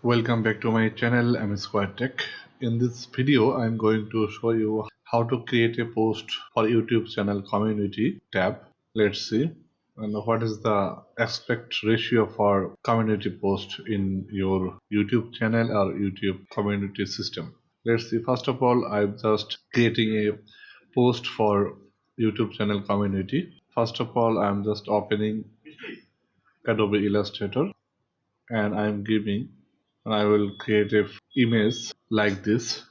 Welcome back to my channel, Msquare Tech. In this video, I'm going to show you how to create a post for YouTube channel community tab. Let's see. And what is the aspect ratio for community post in your YouTube channel or YouTube community system. Let's see. First of all, I'm just creating a post for YouTube channel community. First of all, I'm just opening Adobe Illustrator and I will create a image like this.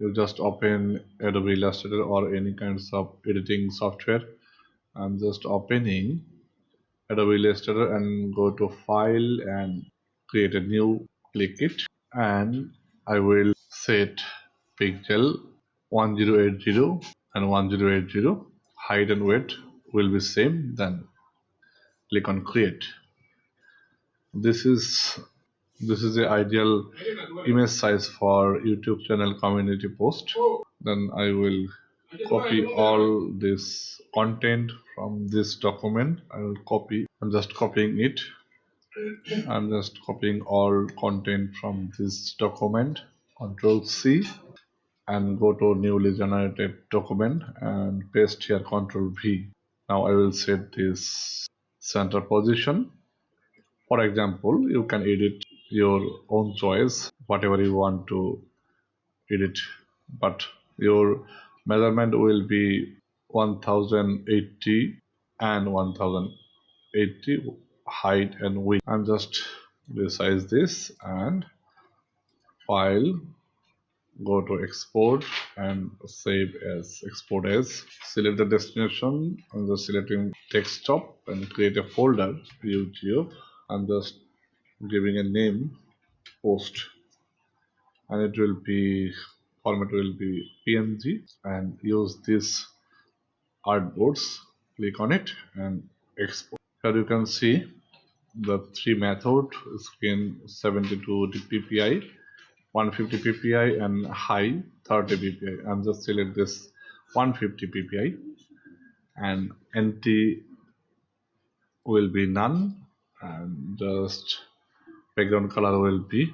You just open Adobe Illustrator or any kinds of editing software. I'm just opening Adobe Illustrator and go to File and create a new, click it, and I will set pixel 1080 and 1080. Height and weight will be same. Then click on create. This is the ideal image size for YouTube channel community post. Then I will copy all this content from this document. I will copy. I'm just copying it. I'm just copying all content from this document. Control C and go to newly generated document and paste here. Control V. Now I will set this center position. For example, you can edit your own choice, whatever you want to edit, but your measurement will be 1080 and 1080 height and width. I'm just resize this and file, go to export and save as, export as. Select the destination. I'm just selecting desktop and create a folder, YouTube. I'm just giving a name, post, and it will be, format will be PNG, and use this artboards. Click on it and export. Here you can see the three method: screen 72 ppi, 150 ppi, and high 30 ppi. I'm just select this 150 ppi, and NT will be none, and just background color will be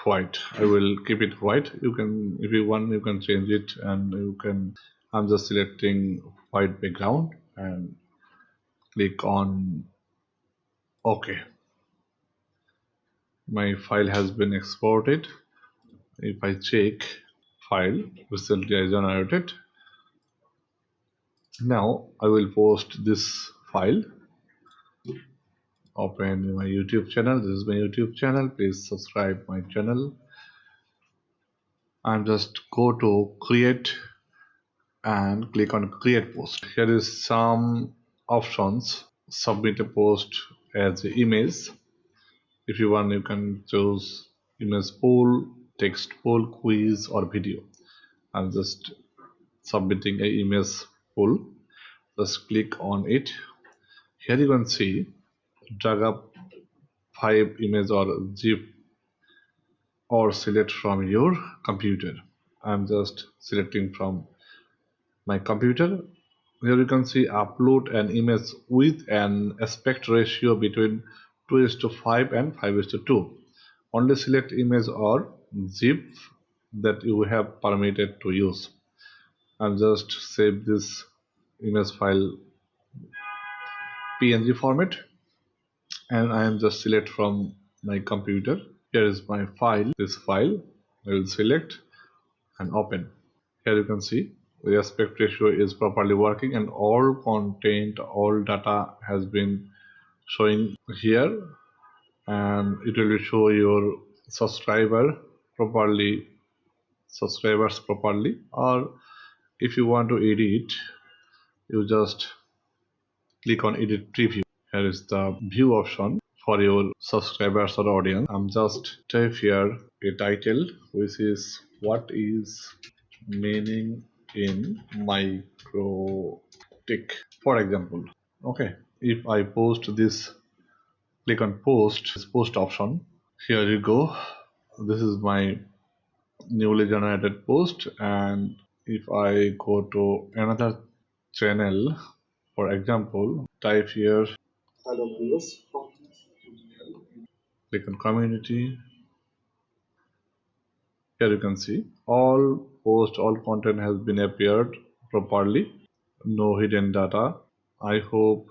white. I will keep it white. You can, if you want, you can change it, and you can. I'm just selecting white background and click on OK. My file has been exported. If I check file, recently I generated. Now I will post this file. Open my YouTube channel. This is my YouTube channel. Please subscribe my channel. I'm just go to create and click on create post. Here is some options. Submit a post as an image. If you want, you can choose image poll, text poll, quiz, or video. I'm just submitting a image poll. Just click on it. Here you can see drag up 5 image or zip or select from your computer. I'm just selecting from my computer. Here you can see upload an image with an aspect ratio between 2:5 and 5:2. Only select image or zip that you have permitted to use. And just save this image file PNG format, and I am just select from my computer. Here is my file. This file I will select and open. Here you can see the aspect ratio is properly working and all content, all data has been showing here, and it will show your subscribers properly, or if you want to edit, you just click on edit preview. Here is the view option for your subscribers or audience. I'm just type here a title which is what is meaning in micro tech, for example. Okay, if I post this, click on post, this post option. Here you go. This is my newly generated post, and if I go to another channel, for example, type here hello viewers, Click on community. Here you can see all content has been appeared properly. No hidden data. I hope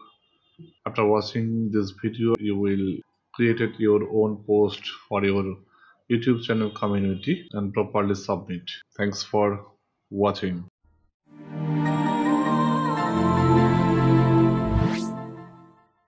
after watching this video you will create your own post for your YouTube channel community and properly submit. Thanks for watching.